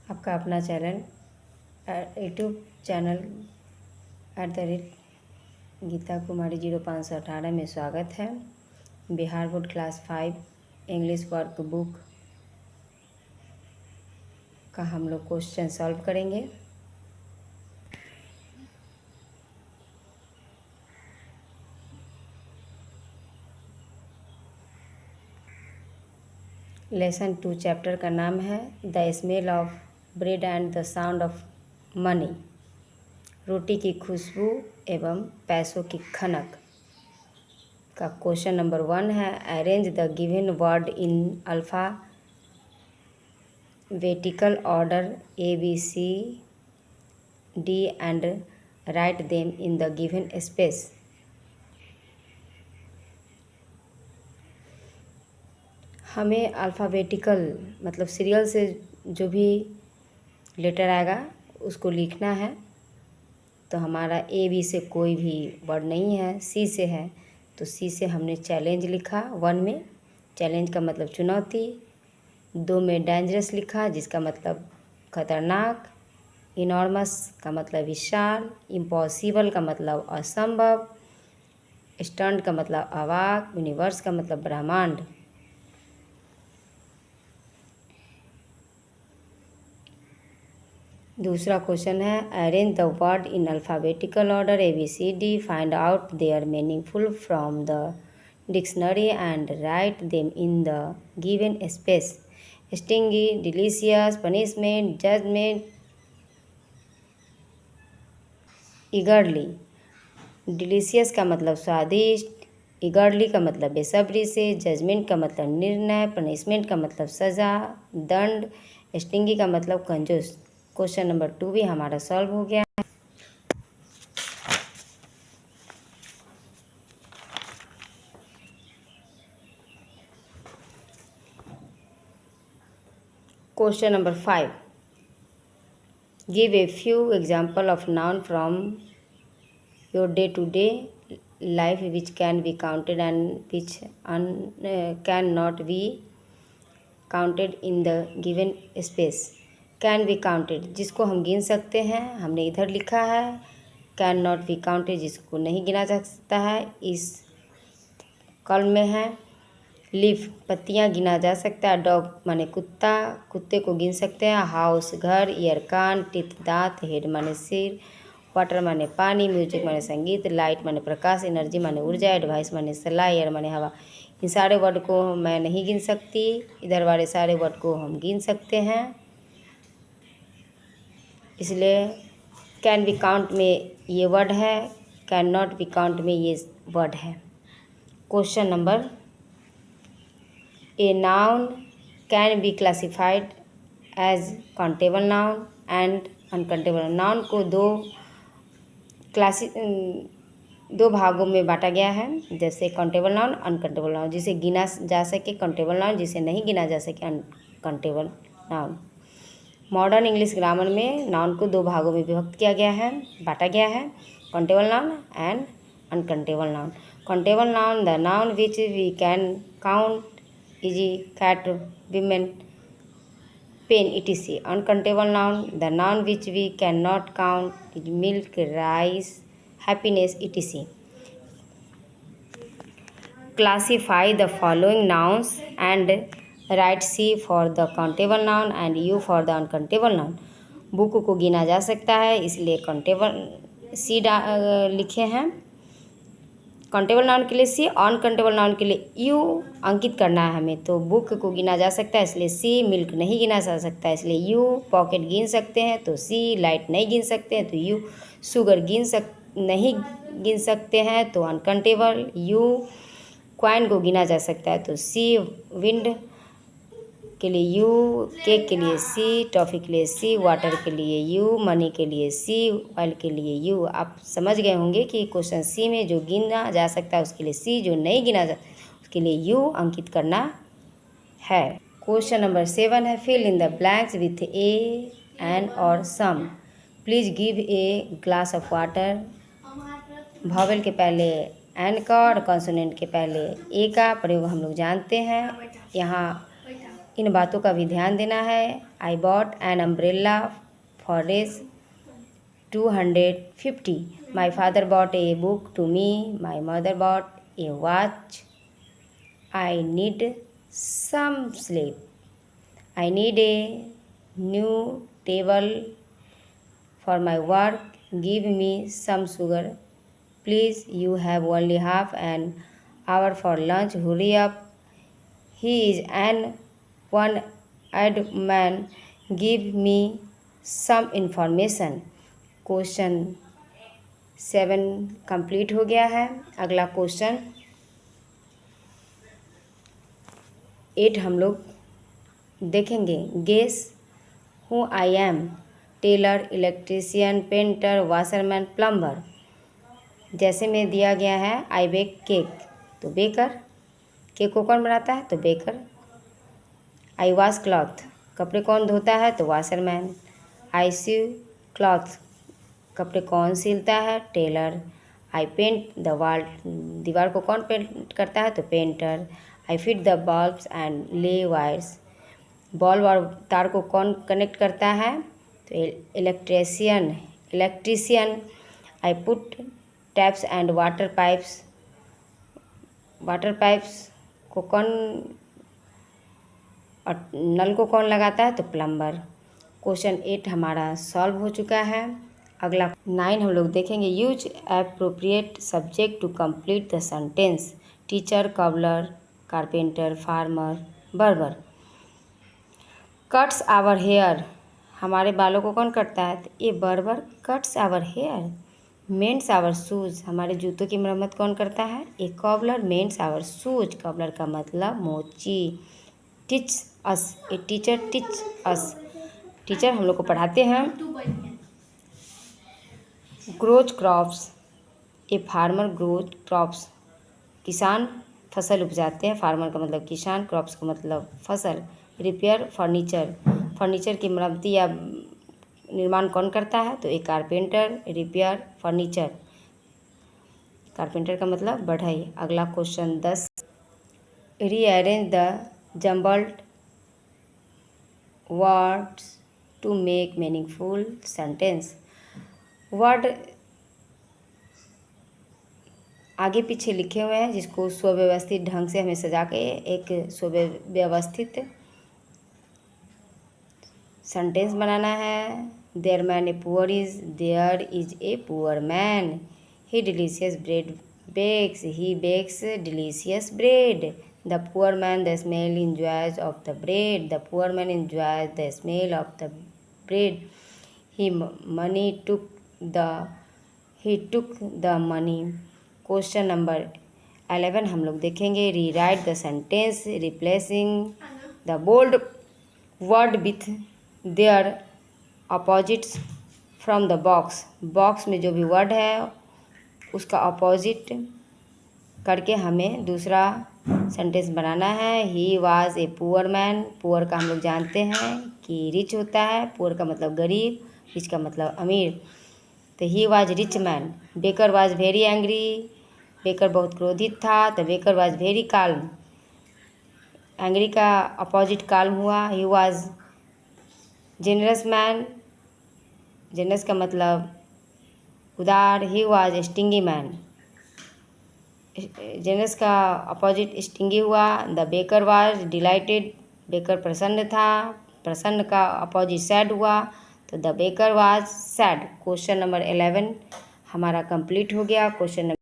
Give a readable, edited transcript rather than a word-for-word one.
आपका अपना channel YouTube channel @Geeta Kumari 0518 में स्वागत है। Bihar board class 5 English workbook का हम लोग क्वेश्चन सॉल्व करेंगे। लेसन 2 चैप्टर का नाम है the smell of bread and the sound of money, रोटी की खुशबू एवं पैसों की खनक का क्वेश्चन नंबर 1 है। Arrange the given word in alphabetical order ABCD and write them in the given space. हमें अल्फ़ाबेटिकल मतलब सीरियल से जो भी लेटर आएगा उसको लिखना है। तो हमारा AB से कोई भी वर्ड नहीं है, C से है, तो C से हमने चैलेंज लिखा 1 में। चैलेंज का मतलब चुनौती। 2 में डेंजरस लिखा जिसका मतलब खतरनाक। इनॉर्मस का मतलब विशाल। इम्पॉसिबल का मतलब असंभव। स्टंट का मतलब अवाक। यूनिवर्स का मतलब ब्रह्मांड। दूसरा क्वेश्चन है arrange the word in alphabetical order ABCD, find out their meaningful from the dictionary and write them in the given space. Stingy, delicious, punishment, judgement, eagerly. Delicious का मतलब स्वादिष्ट, ईगरली का मतलब बेसब्री से, जजमेंट का मतलब निर्णय, पनिशमेंट का मतलब सज़ा, दंड, स्टिंगी का मतलब कंजूस। क्वेश्चन नंबर 2 भी हमारा सॉल्व हो गया है। Question number 5, give a few example of noun from your day to day life which can be counted and which can not be counted in the given space. Can be counted जिसको हम गिन सकते हैं, हमने इधर लिखा है। Can not be counted जिसको नहीं गिना जा सकता है, इस कॉलम में है। लीफ पत्तियां गिना जा सकता है। डॉग माने कुत्ता, कुत्ते को गिन सकते हैं। हाउस घर। ईयर कान। टीथ दांत। हेड माने सिर। वाटर माने पानी। म्यूजिक माने संगीत। लाइट माने प्रकाश। एनर्जी माने ऊर्जा। एडवाइस माने सलाह। एयर माने हवा। इन सारे वर्ड को मैं नहीं गिन सकती, इधर वाले सारे वर्ड को हम गिन सकते हैं, इसलिए कैन बी काउंट में ये वर्ड है, कैन नॉट बी काउंट में ये वर्ड है। Question number, a noun can be classified as countable noun and uncountable. Noun को दो भागों में बांटा गया है, जैसे काउंटेबल नाउन, अनकाउंटेबल नाउन। जिसे गिना जा सके काउंटेबल नाउन, जिसे नहीं गिना जा सके uncountable noun. Modern English grammar में नाउन को 2 भागों में विभक्त किया गया है, बांटा गया है, countable noun and uncountable noun. Countable noun the noun which we can count, easy, cat, women, pen, etc. Uncountable noun the noun which we cannot count is milk, rice, happiness, etc. Classify the following nouns and write C for the countable noun and U for the uncountable noun. Book को गिना जा सकता है, इसलिए countable C लिखे हैं। Countable noun के लिए C, अनकाउंटेबल नाउन के लिए U अंकित करना है हमें। तो बुक को गिना जा सकता है इसलिए C, मिल्क नहीं गिना जा सकता है इसलिए U, पॉकेट गिन सकते हैं तो C, लाइट नहीं गिन सकते हैं तो U, शुगर नहीं गिन सकते हैं तो अनकाउंटेबल U, क्वाइन को गिना जा सकता है तो C, विंड के लिए U, केक के लिए C, टॉफ़ी के लिए C, वाटर के लिए U, मनी के लिए C, ऑयल के लिए U। आप समझ गए होंगे कि क्वेश्चन C में जो गिना जा सकता है उसके लिए C, जो नहीं गिना जा उसके लिए U अंकित करना है। क्वेश्चन नंबर 7 है fill in the blanks with a, an और some. Please give a glass of water. Vowel के पहले एन का और कॉन्सोनेंट के पहले ए का प्रयोग हम लोग जानते हैं। यहाँ इन बातों का भी ध्यान देना है। I bought an umbrella for रेस 250. My father bought a book to me. My mother bought a watch. I need some sleep. I need a new table for my work. Give me some sugar. Please, you have only half an hour for lunch. Hurry up. He is an one-eyed man. Give me some information. Question 7 complete हो गया है। अगला question 8 हम लोग देखेंगे। Guess who I am. Tailor, electrician, painter, washerman, plumber. जैसे में दिया गया है आई बेक केक, तो बेकर। केक को कौन बनाता है? तो बेकर। आई वॉश क्लॉथ, कपड़े कौन धोता है? तो वाशरमैन। आई सीव क्लॉथ, कपड़े कौन सिलता है? Tailor. I paint the wall, दीवार को कौन पेंट करता है? तो painter. I fit the bulbs and lay wires, bulb और तार को कौन कनेक्ट करता है? तो electrician. I put taps and water pipes, water pipes को कौन और नल को कौन लगाता है? तो प्लम्बर। क्वेश्चन 8 हमारा सॉल्व हो चुका है। अगला 9 हम लोग देखेंगे। Use appropriate subject to complete the sentence. Teacher, cobbler, carpenter, farmer, barber. Cuts our hair, हमारे बालों को कौन कटता है? तो ये barber cuts our hair. Mends our shoes, हमारे जूतों की मरम्मत कौन करता है? एक cobbler. Mends our shoes, cobbler का मतलब मोची। Teach us, a teacher teach us, teacher हम लोग को पढ़ाते हैं। Grows crops, a farmer grows crops, किसान फसल उपजाते हैं। फार्मर का मतलब किसान, क्रॉप्स का मतलब फसल। रिपेयर फर्नीचर, फर्नीचर की मरम्मती या निर्माण कौन करता है? तो एक कारपेंटर। रिपेयर फर्नीचर, कारपेंटर का मतलब बढ़ई। अगला question 10। Rearrange the jumbled words to make meaningful sentence. Word आगे पीछे लिखे हुए हैं जिसको सुव्यवस्थित ढंग से हमें सजा के एक सुव्यवस्थित सेंटेंस बनाना है। There man a poor is, there is a poor man. He delicious bread bakes, he bakes delicious bread. The poor man the smell enjoys of the bread, the poor man enjoys the smell of the bread. He took the money. Question number 11 हम लोग देखेंगे। Rewrite the sentence replacing the bold word with their opposites from the box. Box में जो भी word है उसका opposite करके हमें दूसरा सेंटेंस बनाना है। He was a poor man, poor का हम लोग जानते हैं कि रिच होता है। पुअर का मतलब गरीब, रिच का मतलब अमीर। तो he was rich man. Baker was very angry, baker बहुत क्रोधित था। तो baker was very calm, angry का अपोजिट काल्म हुआ। He was generous man, generous का मतलब उदार। He was stingy man, generous का अपोजिट स्टिंगी हुआ। The baker was dilated, baker प्रसन्न था, प्रसन्न का अपोजिट सैड हुआ। तो the baker was sad. Question number 11 हमारा कंप्लीट हो गया। क्वेश्चन